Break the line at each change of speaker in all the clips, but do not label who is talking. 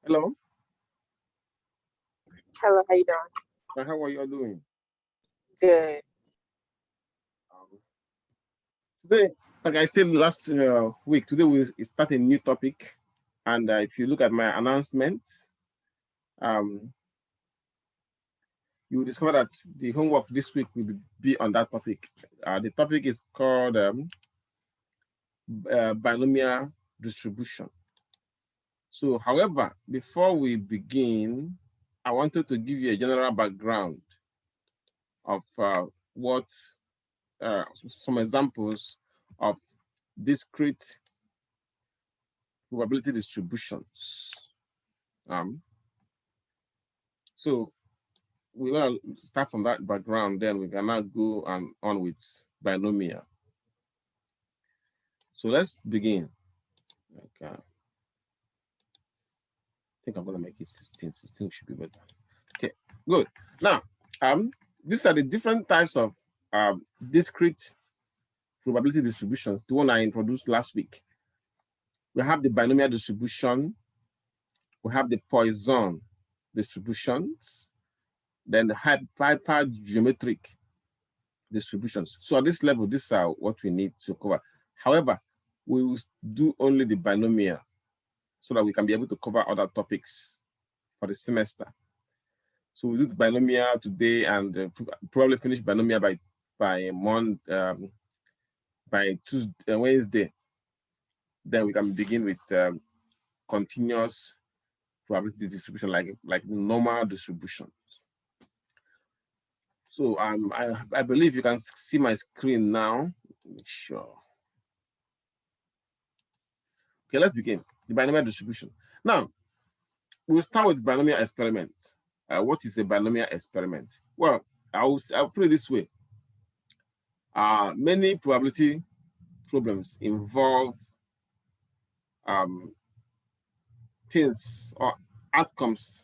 Hello.
Hello, how you doing?
How are you doing?
Good.
Um, Today, like I said last week, today we start a new topic. And if you look at my announcement, um, you will discover that the homework this week will be on that topic. The topic is called binomial distribution. So, however, before we begin, I wanted to give you a general background of what some examples of discrete probability distributions. So we're going to start from that background, then we can now go on with binomial. So let's begin. Okay. I think I'm going to make it 16. 16 should be better. Okay, good. Now, these are the different types of discrete probability distributions, the one I introduced last week. We have the binomial distribution, we have the Poisson distributions, then the hypergeometric distributions. So at this level, these are what we need to cover. However, we will do only the binomial so that we can be able to cover other topics for the semester. So we'll do the binomial today and probably finish binomial by Tuesday, Wednesday. Then we can begin with continuous probability distribution, like normal distributions. So I believe you can see my screen now. Sure. Okay, let's begin. The binomial distribution. Now, we'll start with binomial experiment. What is a binomial experiment? Well, I'll put it this way. Many probability problems involve things or outcomes,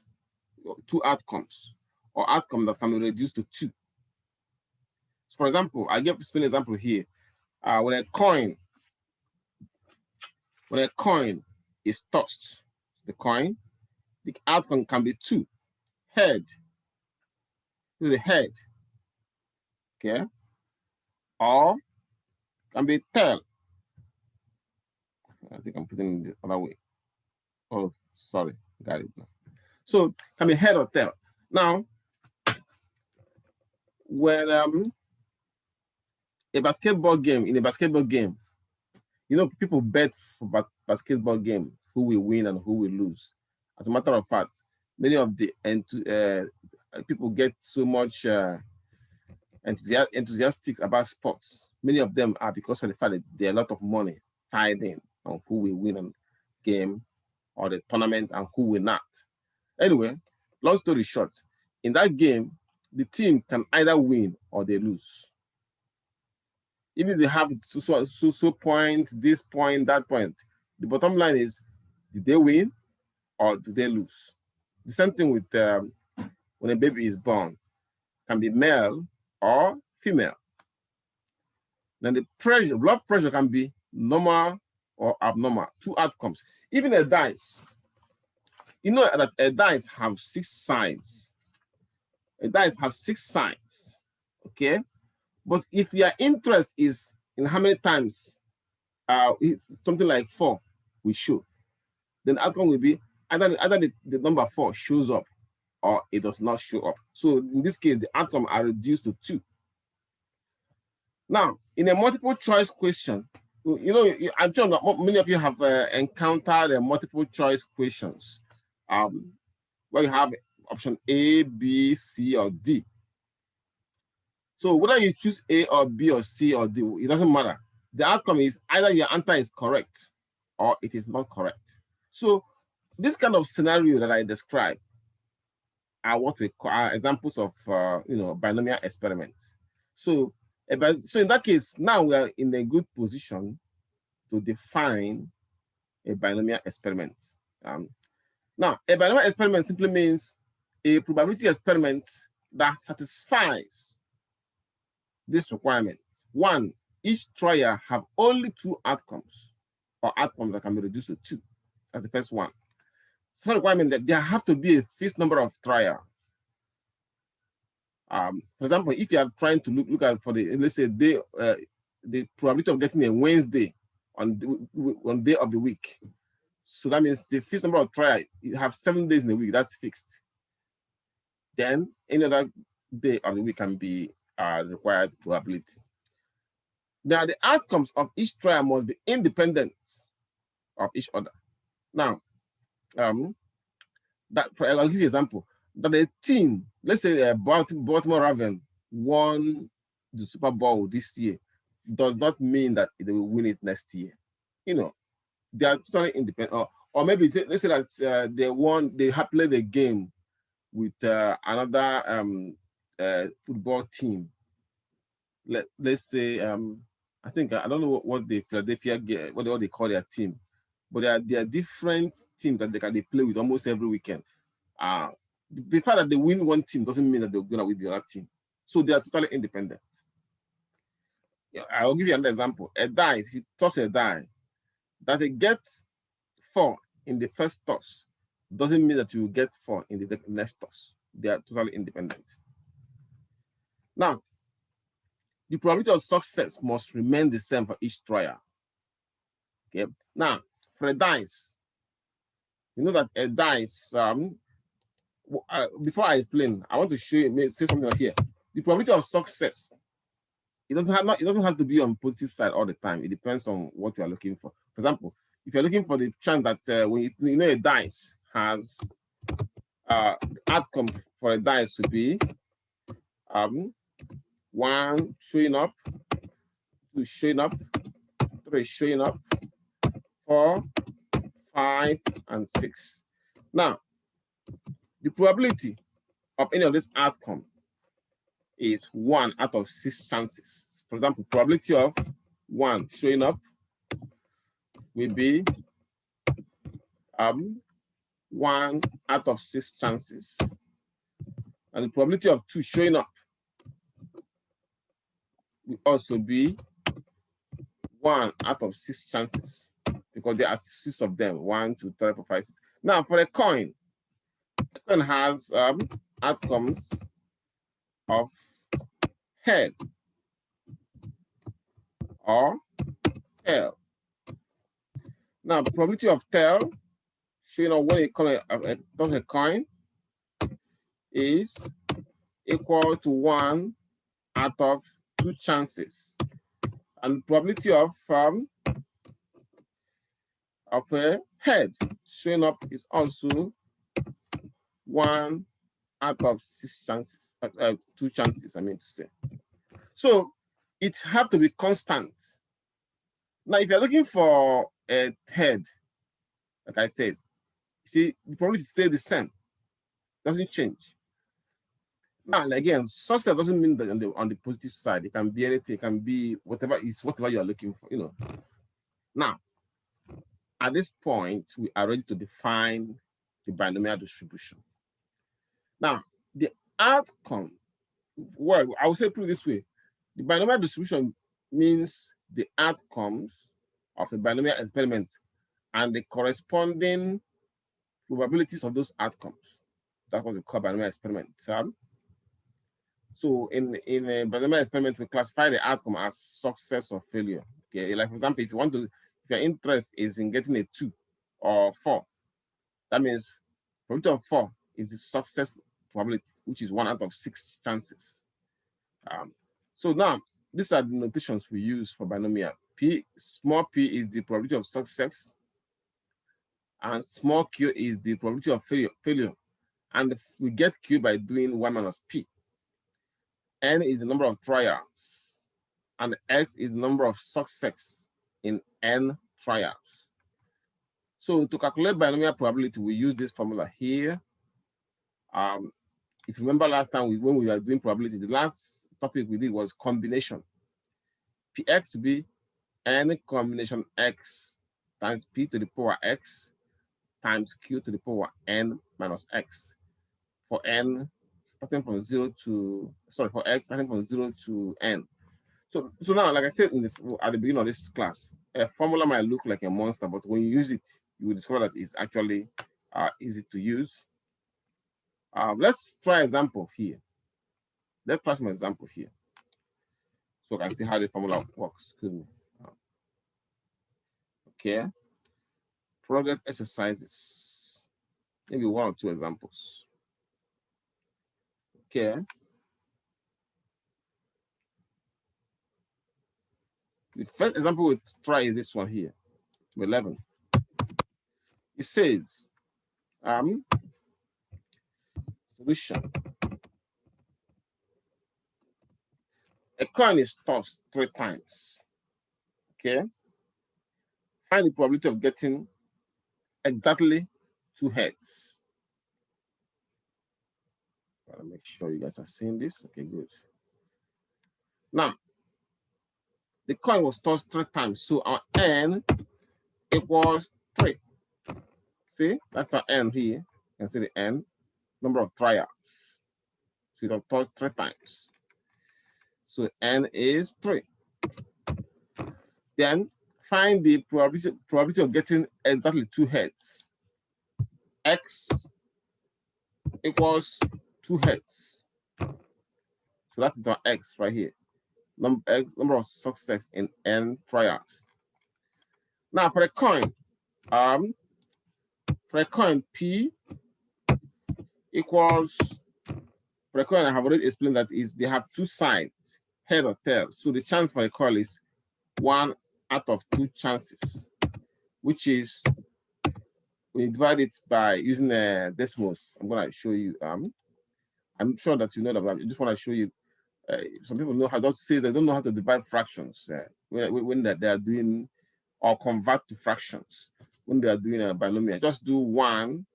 two outcomes, or outcome that can be reduced to two. So for example, I give an example here. When a coin is tossed, the coin, the outcome can be two. Head, this is the head, okay? Or can be tail. I think I'm putting it the other way. Oh, sorry, got it now. So can be head or tail. Now, when in a basketball game, you know, people bet for basketball game who will win and who will lose. As a matter of fact, many of the people get so much enthusiastic about sports. Many of them are because of the fact that there are a lot of money tied in on who will win a game or the tournament and who will not. Anyway, long story short, in that game, the team can either win or they lose. Even if they have so point, this point, that point, the bottom line is, did they win or do they lose? The same thing with when a baby is born, can be male or female. Then the pressure, blood pressure can be normal or abnormal, two outcomes. Even a dice, you know that a dice have 6 sides. A dice have 6 sides, okay? But if your interest is in how many times it's something like 4 we show, then the outcome will be either the number 4 shows up or it does not show up. So in this case, the outcome are reduced to 2. Now, in a multiple choice question, you know, I'm sure many of you have encountered multiple choice questions where you have option A, B, C, or D. So whether you choose A or B or C or D, it doesn't matter. The outcome is either your answer is correct or it is not correct. So this kind of scenario that I described are what we call examples of binomial experiments. So in that case, now we are in a good position to define a binomial experiment. Now, a binomial experiment simply means a probability experiment that satisfies this requirement. One, each trial have only 2 outcomes or outcomes that can be reduced to 2. That's the first one. some requirement that there have to be a fixed number of trial. For example, if you are trying to look at for the, let's say, day, the probability of getting a Wednesday on day of the week. So that means the fixed number of trial, you have 7 days in a week, that's fixed. Then any other day of the week can be required probability. Now, the outcomes of each trial must be independent of each other. Now, I'll give you an example. That a team, let's say Baltimore Ravens won the Super Bowl this year, does not mean that they will win it next year. You know, they are totally independent. Or maybe let's say that they have played a game with another football team. Let's say I think I don't know what the Philadelphia what they call their team, but there are different teams that they play with almost every weekend. The fact that they win one team doesn't mean that they're gonna win the other team. So they are totally independent. I'll give you another example. A dice, if you toss a die, that they get 4 in the first toss doesn't mean that you will get 4 in the next toss. They are totally independent. Now, the probability of success must remain the same for each trial. Okay. Now, for a dice, you know that a dice, before I explain, I want to say something here. The probability of success, it doesn't have to be on positive side all the time. It depends on what you are looking for. For example, if you're looking for the chance that when you know a dice has outcome for a dice to be 1 showing up, 2 showing up, 3 showing up, 4, 5, and 6. Now, the probability of any of this outcome is 1 out of 6 chances. For example, probability of 1 showing up will be 1 out of 6 chances. And the probability of 2 showing up will also be 1 out of 6 chances, because there are 6 of them. 1, 2, 3, 4, 5, 6. Now, for a coin has outcomes of head or tail. Now, the probability of tail, showing up when it does a coin, is equal to 1 out of 2 chances. And probability of a head showing up is also 1 out of 6 chances, 2 chances, I mean to say. So it have to be constant. Now, if you're looking for a head, like I said, see, the probability stays the same, doesn't change. Now, again, success doesn't mean that on the positive side. It can be anything, it can be whatever you are looking for, you know. Now, at this point, we are ready to define the binomial distribution. Now, the outcome, well, I will say put it this way. The binomial distribution means the outcomes of a binomial experiment and the corresponding probabilities of those outcomes. That's what we call binomial experiment. So in a binomial experiment, we classify the outcome as success or failure. Okay, like for example, if your interest is in getting a 2 or 4, that means probability of 4 is the success probability, which is 1 out of 6 chances. So now, these are the notations we use for binomial. Small p is the probability of success, and small q is the probability of failure. And we get q by doing 1 minus p. N is the number of trials, and x is the number of success in n trials. So to calculate binomial probability, we use this formula here. If you remember last time when we were doing probability, the last topic we did was combination. Px will be n combination x times p to the power x times q to the power n minus x. For n starting from 0 to, for x starting from 0 to n. So now, like I said at the beginning of this class, a formula might look like a monster, but when you use it, you will discover that it's actually are easy to use. Let's try example here. Let's try some example here, so I can see how the formula works. Excuse me. Okay. Progress exercises. Maybe one or two examples. Okay. The first example we'll try is this one here, 11. It says, solution. A coin is tossed 3 times. Okay. Find the probability of getting exactly 2 heads. Gotta make sure you guys are seeing this. Okay, good. Now, the coin was tossed 3 times, so our n equals 3. See, that's our n here. You can see the n, number of trials. So it was tossed 3 times. So n is 3. Then find the probability of getting exactly 2 heads. X equals 2 heads. So that is our x right here. Number of success in n trials. Now for a coin, P equals, for a coin, I have already explained that is they have 2 sides, head or tail. So the chance for a coin is 1 out of 2 chances, which is when you divide it by using decimals. I'm gonna show you. I'm sure that you know that. I just want to show you. Some people know how to say they don't know how to divide fractions when they are doing or convert to fractions when they are doing a binomial. Just do 1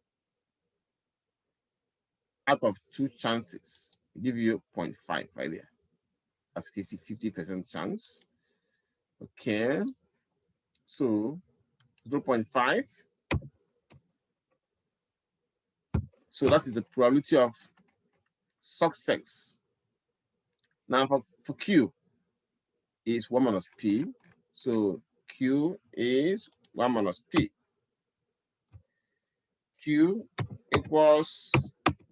out of 2 chances. Give you 0.5 right there. That's 50% chance. Okay. So 0.5. So that is the probability of success. Now for Q is 1 minus P. So Q is 1 minus P. Q equals,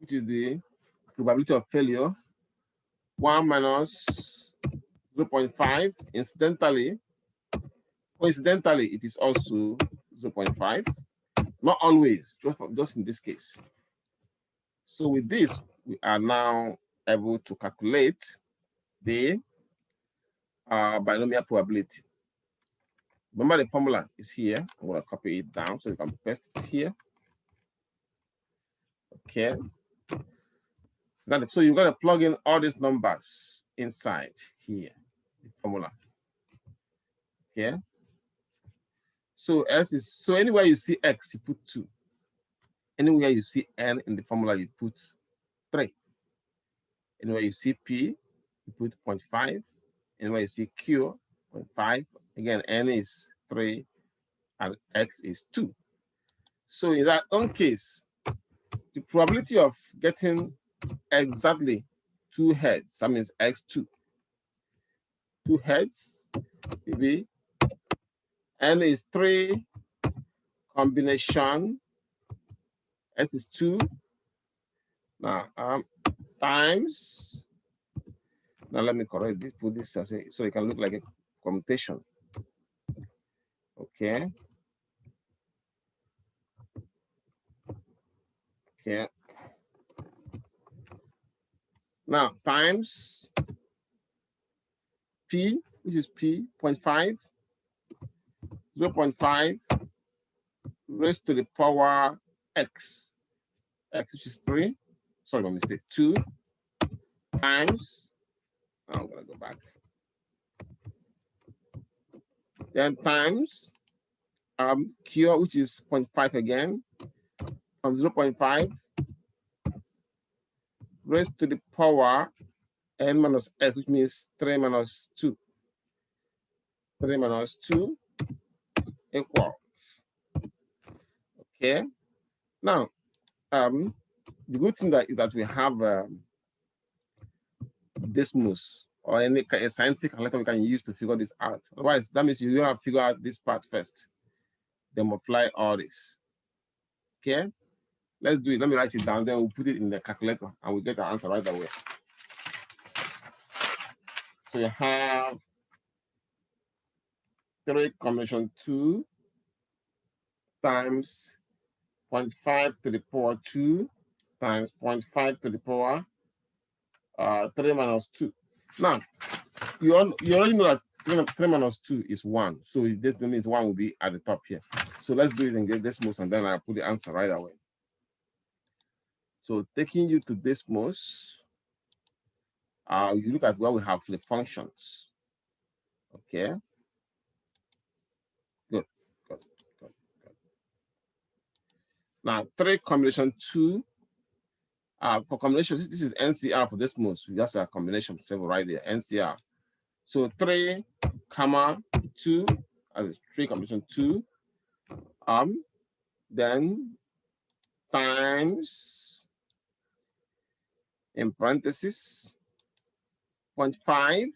which is the probability of failure, 1 minus 0.5. Coincidentally, it is also 0.5. Not always, just in this case. So with this, we are now able to calculate the binomial probability. Remember the formula is here. I'm going to copy it down so you can paste it here. Okay. So you're going to plug in all these numbers inside here, the formula. Okay. So anywhere you see x, you put 2. Anywhere you see n in the formula, you put 3. Anywhere you see p, you put 0.5. Anywhere you see q, 0.5. Again, n is 3 and x is 2. So in that own case, the probability of getting exactly 2 heads, that means x2. 2 heads, maybe n is 3 combination, s is 2. Now times. Now let me correct this, put this as so it can look like a commutation. Okay. Okay. Now times p, which is p, 0.5, 0.5 raised to the power x, which is 3. Sorry, my mistake. 2 times. I'm gonna go back. Then times q, which is 0.5 again, from 0.5 raised to the power n minus s, which means 3 minus 2. 3 minus 2 equals. Okay. Now, the good thing is that we have decimals or any scientific calculator we can use to figure this out. Otherwise, that means you have to figure out this part first, then multiply all this. Okay. let's do it. Let me write it down. Then we'll put it in the calculator and we'll get the answer right away. So you have 3 combination 2 times 0.5 to the power 2 times 0.5 to the power 3 minus 2. Now, you already know that 3 minus 2 is 1. So this means 1 will be at the top here. So let's do it and get Desmos, and then I'll put the answer right away. So taking you to Desmos, you look at where we have the functions. Okay. Good. Now, 3 combination 2. For combination, this is NCR for Desmos. That's a combination several right there, NCR. So 3, 2 as 3 combination 2. Then times in parentheses 0.5.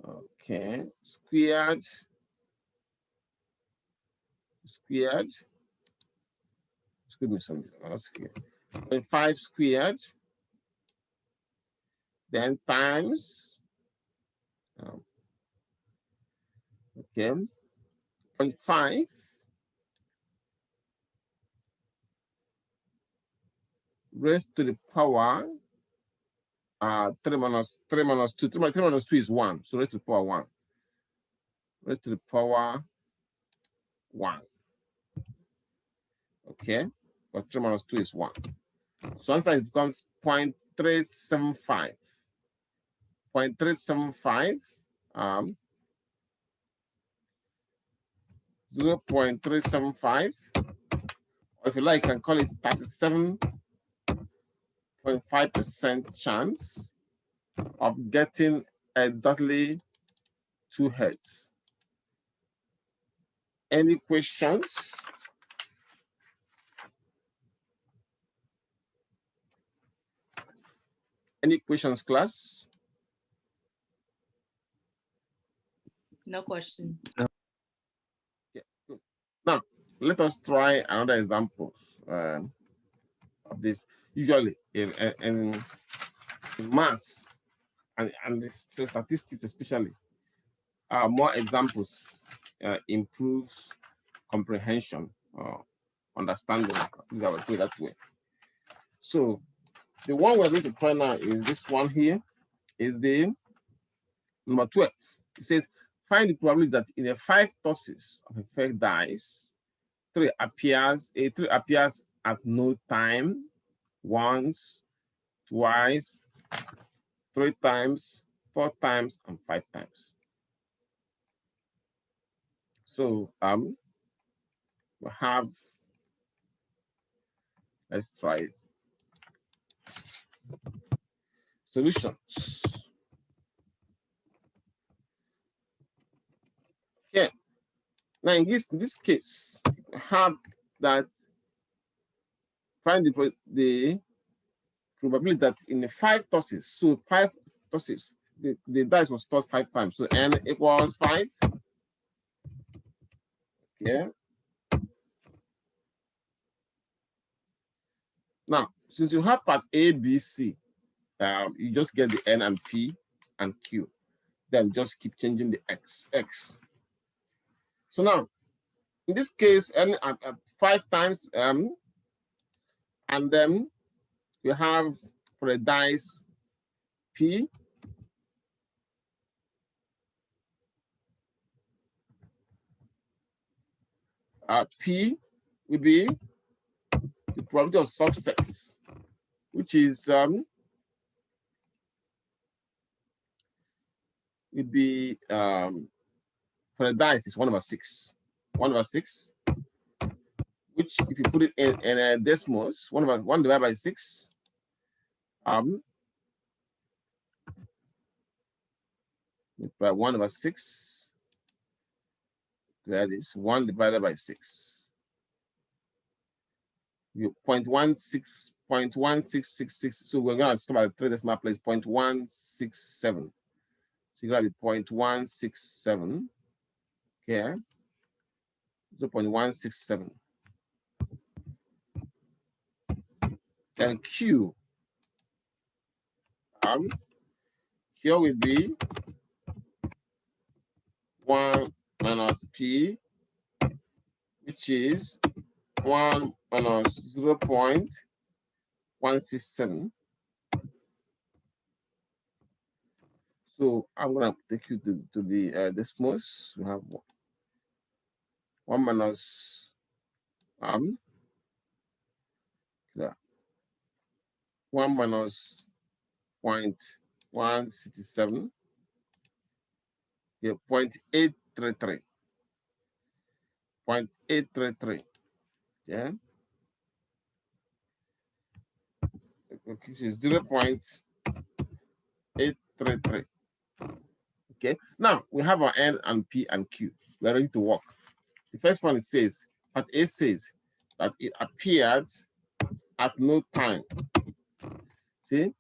Okay, squared. Excuse me, something. Squared. 0.5 squared. Then times. Okay. 0.5 raised to the power 3 minus 2. 3 minus 2 is 1. So raised to the power 1. Raised to the power 1. Okay. But 3 minus 2 is 1. So answer it becomes 0.375. 0.375. 0.375. Or if you like, you can call it 37.5% chance of getting exactly 2 heads. Any questions? Any questions, class?
No question.
No. Yeah, good. Now, let us try another example of this. Usually in maths and statistics especially, more examples improves comprehension or understanding. I would put it that way. So the one we're going to try now is this one here, is the number 12. It says, find the probability that in the 5 tosses of a first dice, 3 appears at no time, once, twice, 3 times, 4 times, and 5 times. So we have, let's try it. Solutions. Okay. Now in this case, we have that find the probability that in the 5 tosses, so 5 tosses, the dice was tossed 5 times. So n equals 5. Okay. Now, since you have part A, B, C, you just get the N and P and Q. Then just keep changing the X. So now, in this case, N at 5 times, and then you have for the dice P, P will be the probability of success, which is would be for the dice is 1/6. 1/6, which if you put it in a decimals, 1 divided by 6, by 1/6, that is 1 divided by 6. You 0.1666. So we're gonna start at 3 decimal place 0.167. So you gotta be 0.167. Okay. 0.167. Then Q, Q will be 1 minus P, which is 1 minus 0.167. So I'm gonna take you to the decimals. We have 1 minus yeah, 1 minus 0.167, yeah, 0.833, 0.833, yeah, which is 0.833. Okay, now we have our N and P and Q. We're ready to work. The first one, it says, part A says that it appeared at no time. See?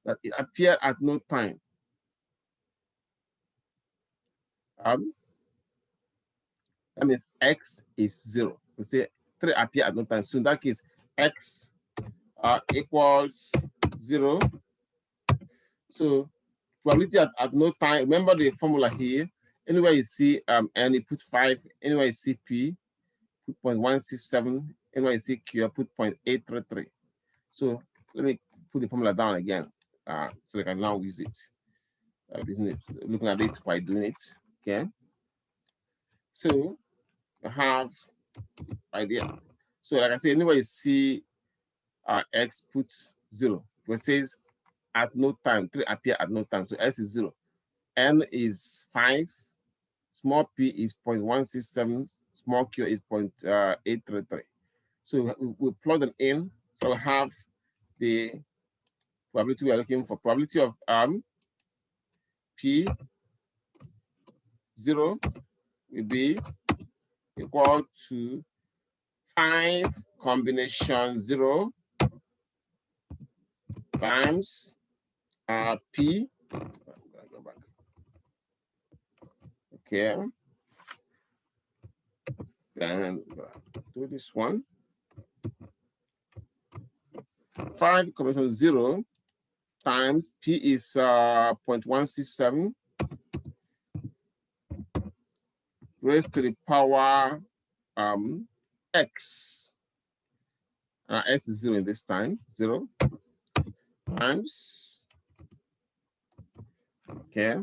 That it appeared at no time. That means X is 0. We say 3 appear at no time. So in that case, X equals 0. So probability at no time, remember the formula here. Anywhere you see N, you put 5. Anywhere you see P, put 0.167. Anywhere you see Q, put 0.833. So let me put the formula down again so I can now use it. Looking at it while doing it. Okay. So I have idea. So like I said, anywhere you see X, put 0. It says at no time, 3 appear at no time. So S is 0. N is 5. Small p is 0.167. Small q is 0.833. So we plug them in. So we have the probability we are looking for. Probability of P 0 will be equal to 5 combination 0 times P. Okay. Then do this one. 5 combination 0 times P is 0.167 raised to the power X. S is 0 in this time, 0 times, okay,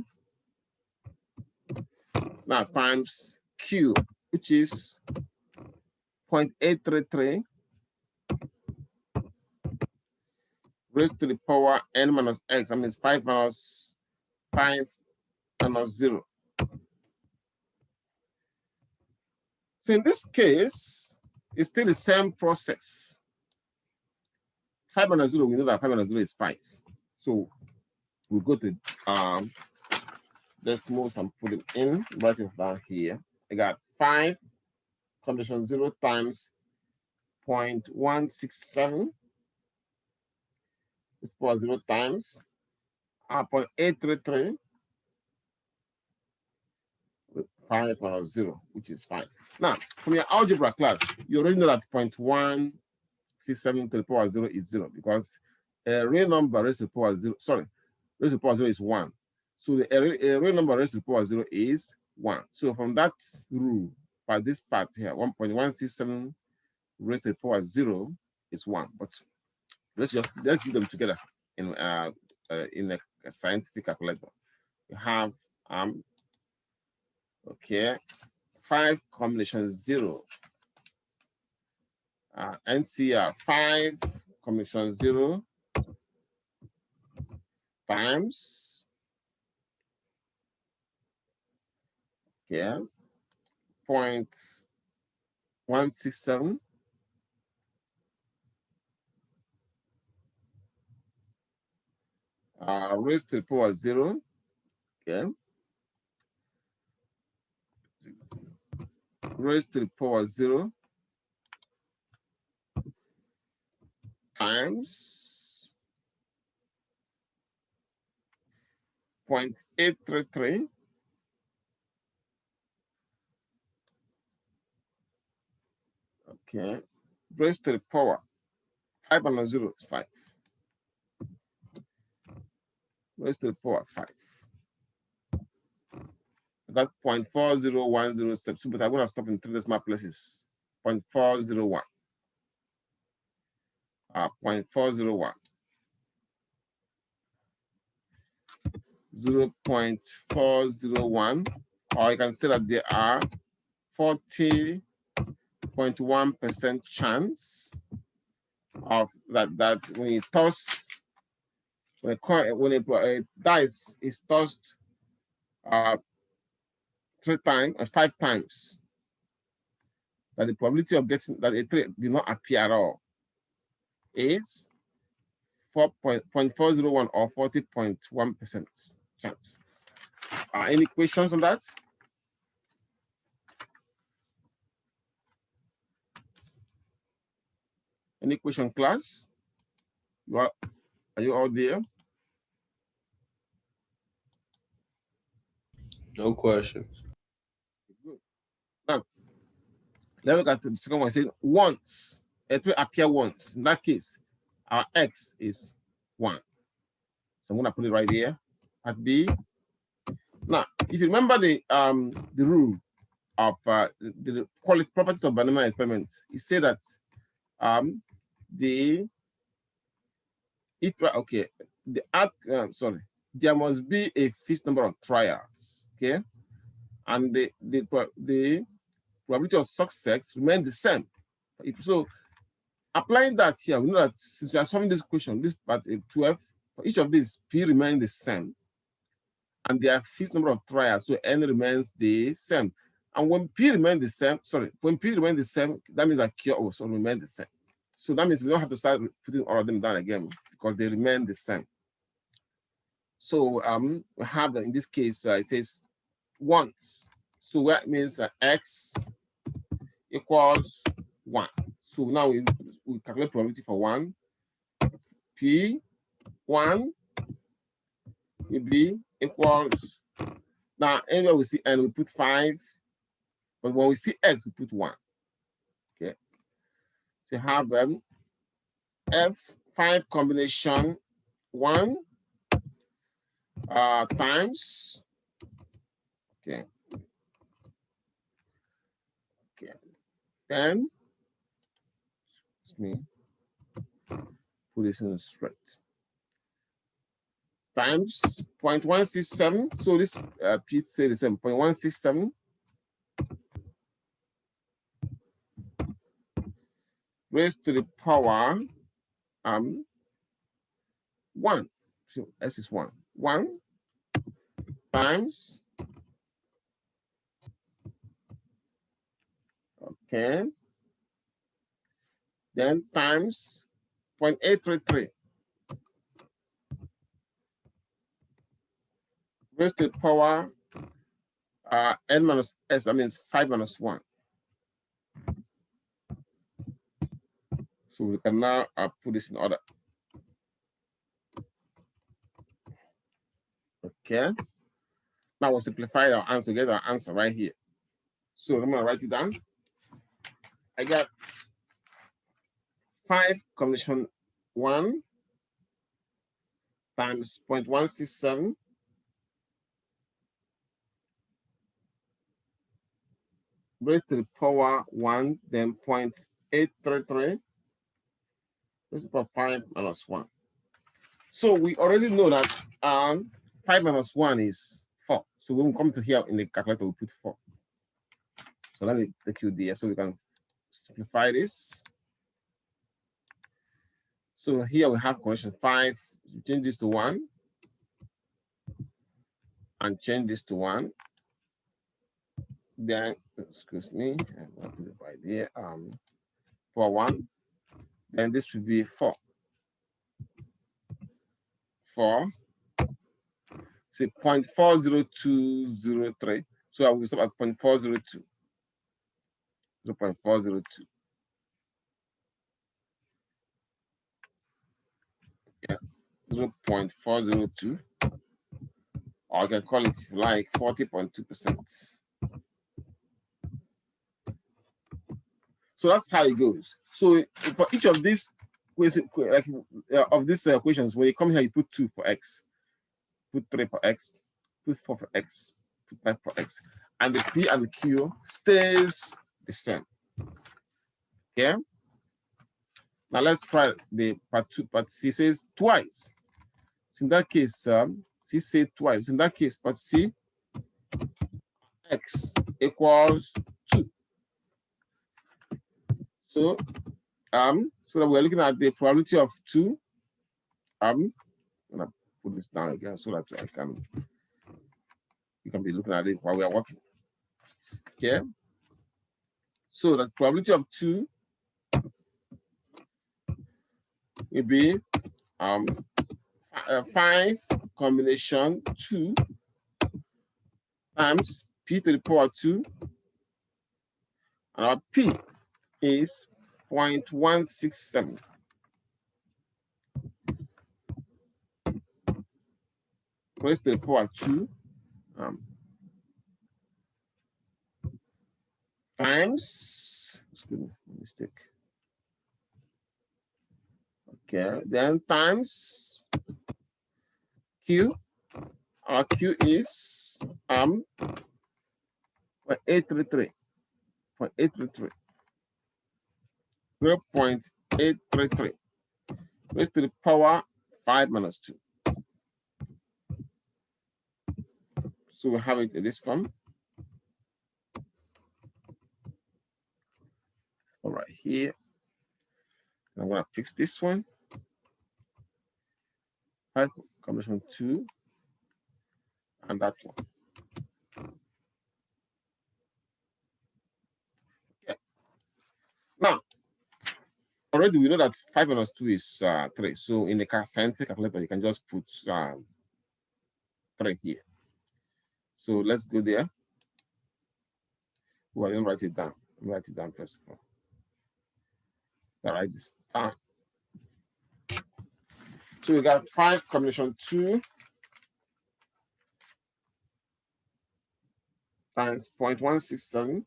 now times Q, which is 0.833 raised to the power N minus X. That means 5 minus 0. So in this case, it's still the same process. 5 minus 0, we know that 5 minus 0 is 5. So we'll go to decimals and put it in, write it down here. I got 5 combination 0 times 0.167. It's power 0 times 0.833. 5 minus 0, which is 5. Now, from your algebra class, you already know that 0.167 to the power 0 is 0 because a real number raised to the power 0, raised to the power 0 is 1. So a real number raised to the power 0 is 1. So from that rule, by this part here, 1.167 raised to the power 0 is 1. But let's do them together in a scientific calculator. You have okay, 5 combination 0. NCR 5 combination 0 times, okay, 0.167 raised to the power 0, okay, raised to the power 0 times 0.833 Okay. Raised to the power 5 minus 0 is 5. Raised to the power 5. I got 0.40107, but I'm going to stop in 3 decimal places. 0.401. 0.401. 0.401, or you can say that there are 40.1% chance of that when you toss, when a dice is tossed 5 times, that the probability of getting that a 3 did not appear at all is 4.401 or 40.1% chance. Any questions on that? Any question, class? Are you all there?
No questions.
Good. Now, let's look at the second one. It says once, a 3 appear once. In that case, our x is 1. So I'm going to put it right here at B. Now, if you remember the rule of the quality properties of binomial experiments, it said that there must be a fixed number of trials, okay, and the probability of success remain the same. So applying that here, we know that since we are solving this question, this part 12, for each of these, P remains the same, and there are fixed number of trials, so N remains the same. And when P remains the same, that means that Q also remains the same. So that means we don't have to start putting all of them down again because they remain the same. So we have that in this case, it says once. So that means X equals 1. So now we calculate probability for 1. P 1 will be equals, now anywhere we see N, we put 5. But when we see X, we put 1. Okay. So you have F5 combination 1 times, okay. Then, let me put this in straight. Times 0.167. So this P stay the same, 0.167 raised to the power 1. So S is 1. 1 times, okay, then times 0.833 raised to the power N minus S, that means 5 minus 1. So we can now put this in order. Okay. Now we'll simplify our answer to get our answer right here. So I'm going to write it down. I got 5 combination 1 times 0.167 raised to the power 1, then 0.833 raised to the power 5 minus 1. So we already know that 5 minus 1 is 4. So when we come to here in the calculator, we put 4. So let me take you there so we can simplify this. So here we have condition 5. You change this to 1 and change this to 1. Then, excuse me, I'm going to put it right there. For 1. Then this will be 4. 4. Say 0.40203. So I will stop at 0.402. 0.402. Yeah, 0.402. Or I can call it, if you like, 40.2%. So So that's how it goes. So for each of these equations, when you come here, you put 2 for x, put 3 for x, put 4 for x, put 5 for x, and the p and the q stays the same. Okay. Now let's try the part 2. Part C says twice. So in that case, C said twice. In that case, part C, x equals 2. So so that we're looking at the probability of 2. I'm gonna put this down again so that you can be looking at it while we are working. Okay. So the probability of 2 will be 5 combination 2 times p to the power 2, and our p is 0.167. Raised to the power 2 times, excuse me, mistake. Okay, then times q. Our q is 0.833. 0.833 raised to the power 5 minus 2. So we have it in this form. All right, here. I'm going to fix this one. 5 combination 2 and that one. Okay. Now, already we know that 5 minus 2 is 3. So in the scientific calculator, you can just put 3 here. So let's go there. Well, I didn't write it down. Let me write it down first of all. I'll write this down. So we got 5 combination 2 times 0.167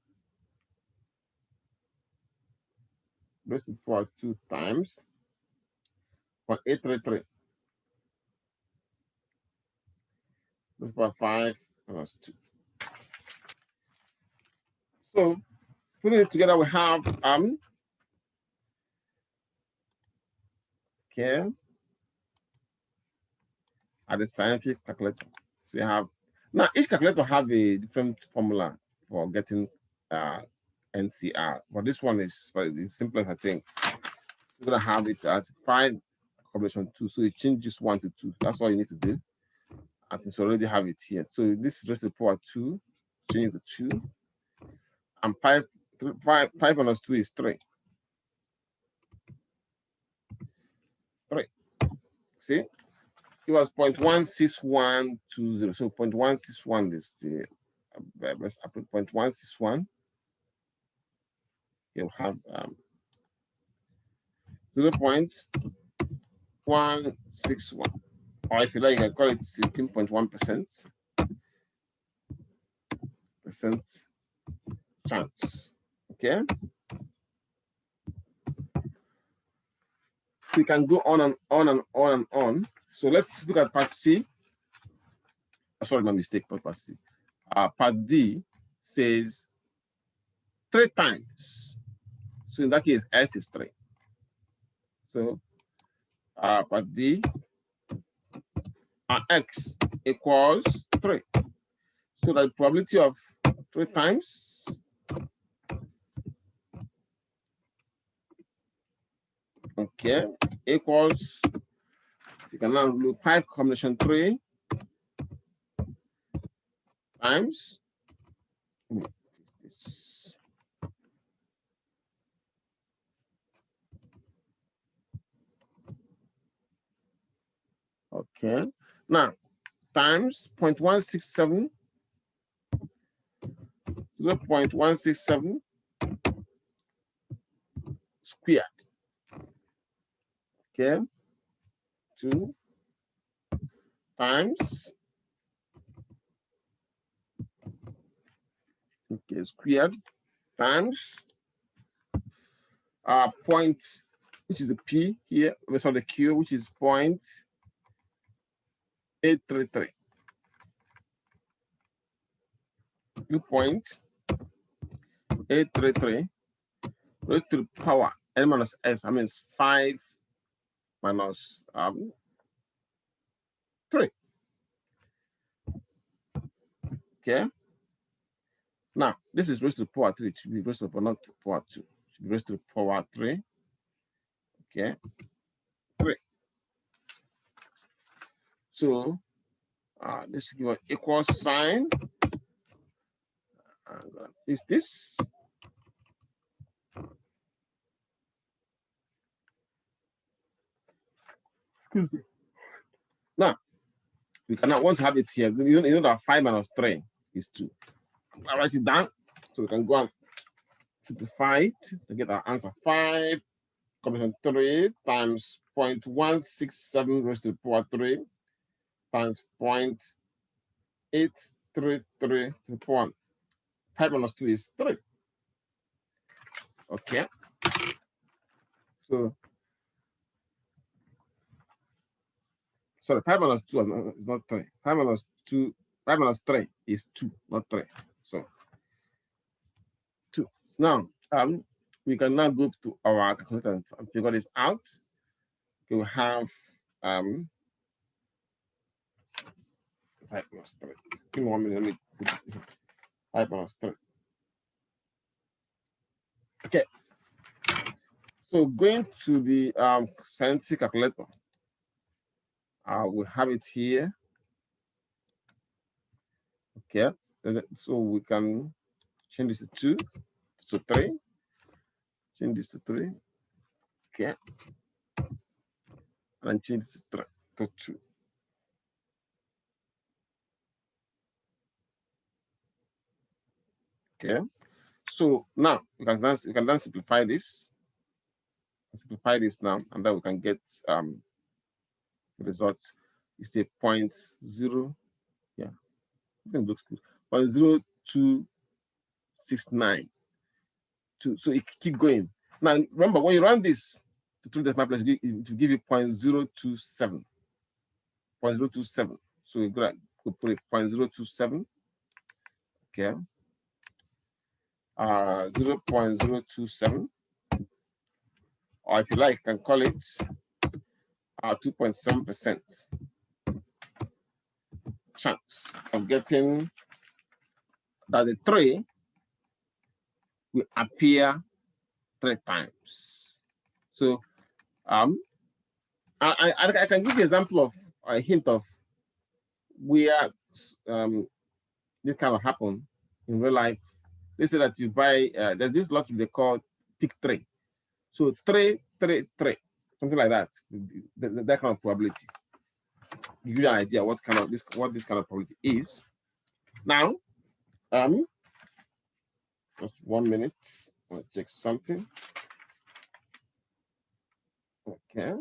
raised to the power 2 times 0.833 raised to the power 5 minus 2. So putting it together, we have okay, at the scientific calculator. So we have now each calculator have a different formula for getting NCR, but this one is the simplest, I think. We're gonna have it as 5 combination 2. So you change this 1 to 2. That's all you need to do. And since you already have it here, so this is raised to the power 2, change it to 2, and 5 minus 2 is 3. 3. See, it was 0.16120. So 0.161 is the 0.161. You'll have 0.161, or if you like, you can call it 16.1% chance. Okay. We can go on and on and on and on. So let's look at part C. Sorry, my mistake, not part C. Part D says 3 times. So in that case, S is 3. So part D, X equals 3. So the probability of 3 times okay equals, you can now look 5 combination 3 times this. Okay, now times 0.167, 0.167 squared. Okay, 2 times squared times point, which is the P here, we saw the Q, which is 0.833. 2.833 raised to the power n minus s. I mean, it's 5 minus 3. Okay. Now, this is raised to the power 3. It should be raised to the power, not to the power 2. It should be raised to the power 3. Okay. 3. So, this should give an equal sign. I'm going to fix this. Now, we cannot want to have it here. You know that 5 minus 3 is 2. I'll write it down so we can go and simplify it to get our answer. 5 combination 3 times 0.167 raised to the power 3 times 0.833 to the power 1. 5 minus 2 is 3. Okay. So, sorry, 5 minus 2 is not 3. 5 minus 3 is 2, not 3. So, 2. Now, we can now go to our calculator and figure this out. We will have 5 minus 3. Give me 1 minute. Let me put this in. 5 minus 3. Okay. So going to the scientific calculator, we have it here. Okay. So we can change this to 2, to 3. Change this to 3. Okay. And change this to 2. Okay. So now we can then simplify this. Simplify this now, and then we can get the result. It's a 0.0. Yeah, I think it looks good. 0.0269. So it keep going. Now remember, when you run this to 3 decimal places, it will give you 0.027. 0.027. So we're gonna put it 0.027. Okay. 0.027. Or if you like, you can call it 2.7% chance of getting that the 3 will appear 3 times. So I can give you an example of a hint of where this kind of happen in real life. They say that you buy, there's this lottery they call pick 3. So 3, 3, 3, something like that. That kind of probability. Give you an idea what this kind of probability is. Now, just 1 minute. I'll check something. Okay.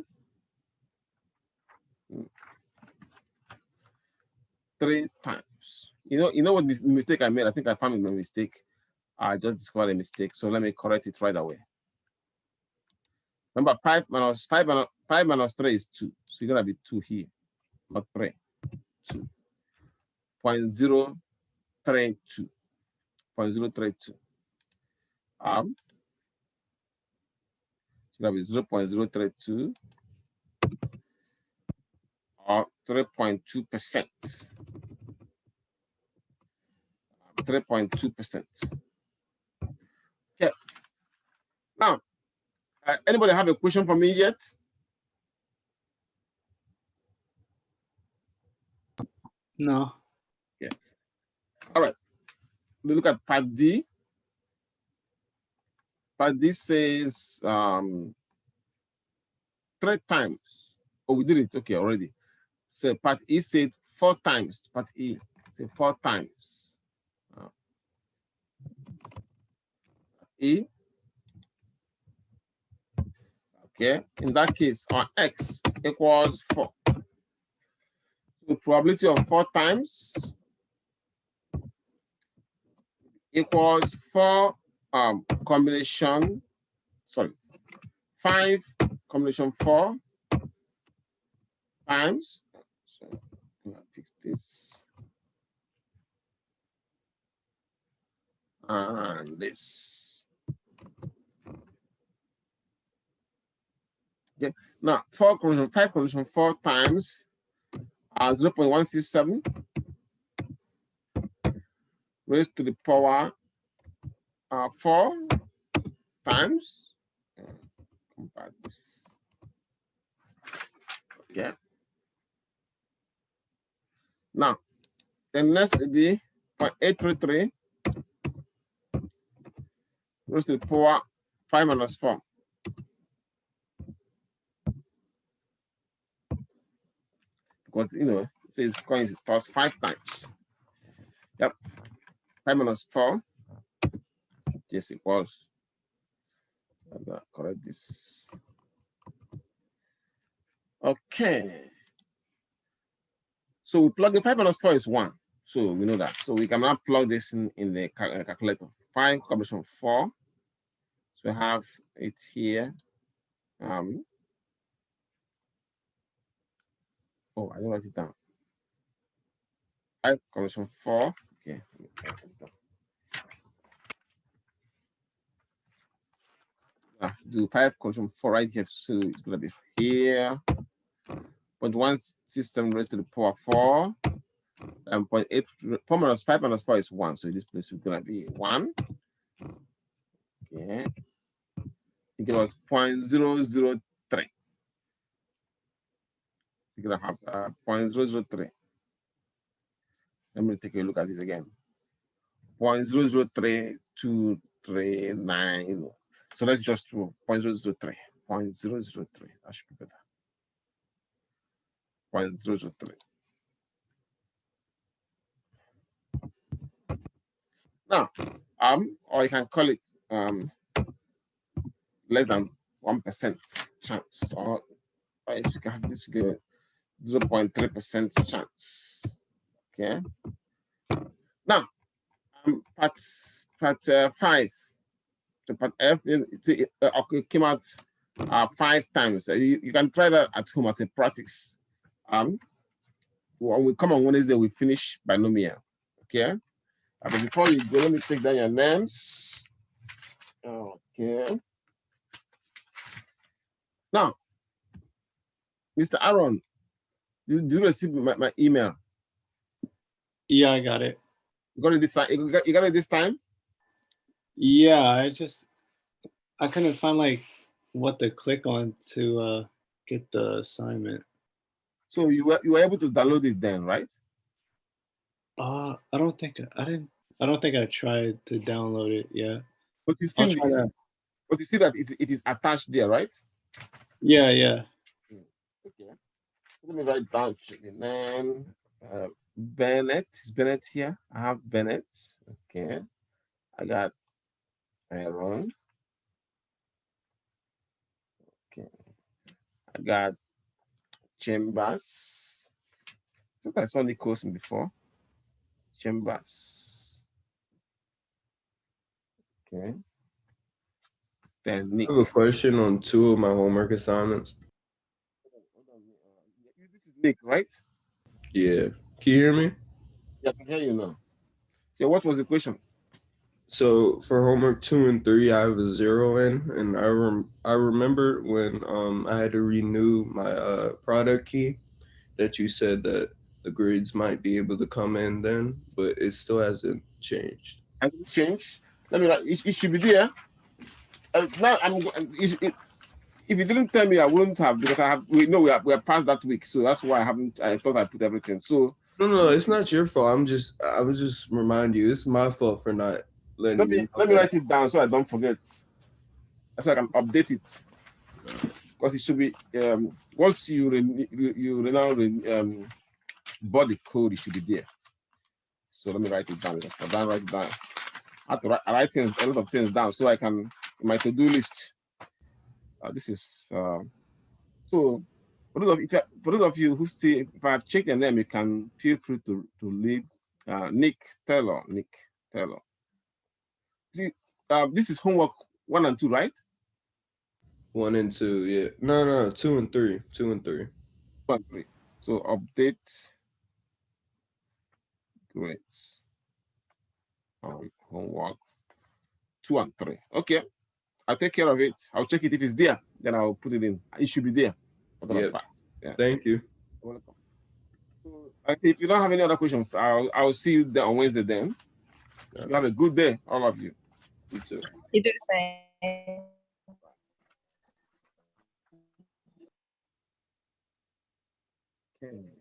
3 times. You know what mistake I made? I think I found my mistake. I just discovered a mistake. So let me correct it right away. Remember, 5 minus 3 is 2. So you're gonna be 2 here, not 3. 2. 0.032. 0.032. So that is 0.032 or 3.2%. 3.2%. Okay. Now, anybody have a question for me yet?
No.
Yeah. All right. We look at part D. Part D says 3 times. Oh, we did it. Okay, already. So part E said 4 times. Part E said 4 times. E. Okay. In that case, our X equals 4. The probability of 4 times equals 4 combination. Sorry, 5 combination 4 times. So I'm gonna fix this. And this. Okay. Now 5 combination 4 times 0.167 raised to the power 4 times. Compare this. Okay. Now, the next will be 0.833 raised to the power 5 minus 4. Because, you know, it says coins tossed 5 times. Yep. 5 minus 4. Yes, it was. I'm going to correct this. Okay. So we plug in 5 minus 4 is 1. So we know that. So we can now plug this in the calculator. 5 combination 4. So we have it here. Oh, I didn't write it down. 5 combination 4. Okay. Do 5 combination 4 right here. So it's going to be here. 0.1 system raised to the power 4. And 0.8 4 minus 5 minus 4 is 1. So this place is going to be 1. Okay. It was 0.003. You're going to have 0.003. Let me take a look at it again. 0.003239. So let's just do 0.003. 0.003. That should be better. 0.003. Now, or you can call it less than 1% chance, or if you can have this figure 0.3% chance. Okay. Now, part 5. The part F it came out 5 times. You can try that at home as a practice. When we come on Wednesday, we finish binomial. Okay. But before you go, let me take down your names. Okay. Now, Mr. Aaron, you receive my email?
Yeah, I got it.
You got it this time? You got it this time?
Yeah, I couldn't find like what to click on to get the assignment.
So you were able to download it then, right?
I don't think I tried to download it yet.
But you
I'll
see
try that.
But you see that it is attached there, right?
Yeah, yeah.
Okay. Let me write down the name. Bennett. Is Bennett here? I have Bennett. Okay. I got Aaron. Okay. I got Chambers. I think I saw Nichols before. Chambers. Okay. Then Nick.
I have a question on 2 of my homework assignments.
This is Nick, right?
Yeah. Can you hear me?
Yeah, I can hear you now. So what was the question?
So for homework 2 and 3, I have a 0 in, and I remember when I had to renew my product key that you said that the grades might be able to come in then, but it still hasn't changed.
Has it changed? Let me write. It should be there. Now if you didn't tell me, I wouldn't have, because we are past that week, so that's why I thought I put everything. So
No, it's not your fault. I was just remind you. It's my fault for not letting you know.
let me write it down so I don't forget. That's why I can update it, because it should be once you bought the code, it should be there. So let me write it down. Write it down. I have to write a lot of things down so I can in my to-do list. This is so. For those of you who still, if I've checked your name, you can feel free to leave. Nick Taylor. See, this is homework 1 and 2, right?
1 and 2, yeah. No, 2 and 3. 2 and 3.
2 and 3. So update grades. Homework 2 and 3. Okay. I'll take care of it. I'll check it if it's there. Then I'll put it in. It should be there.
Yep.
Yeah.
Thank you.
Welcome. So I see if you don't have any other questions, I'll see you there on Wednesday then. You have a good day, all of you.
You too.
You do the same.
Okay.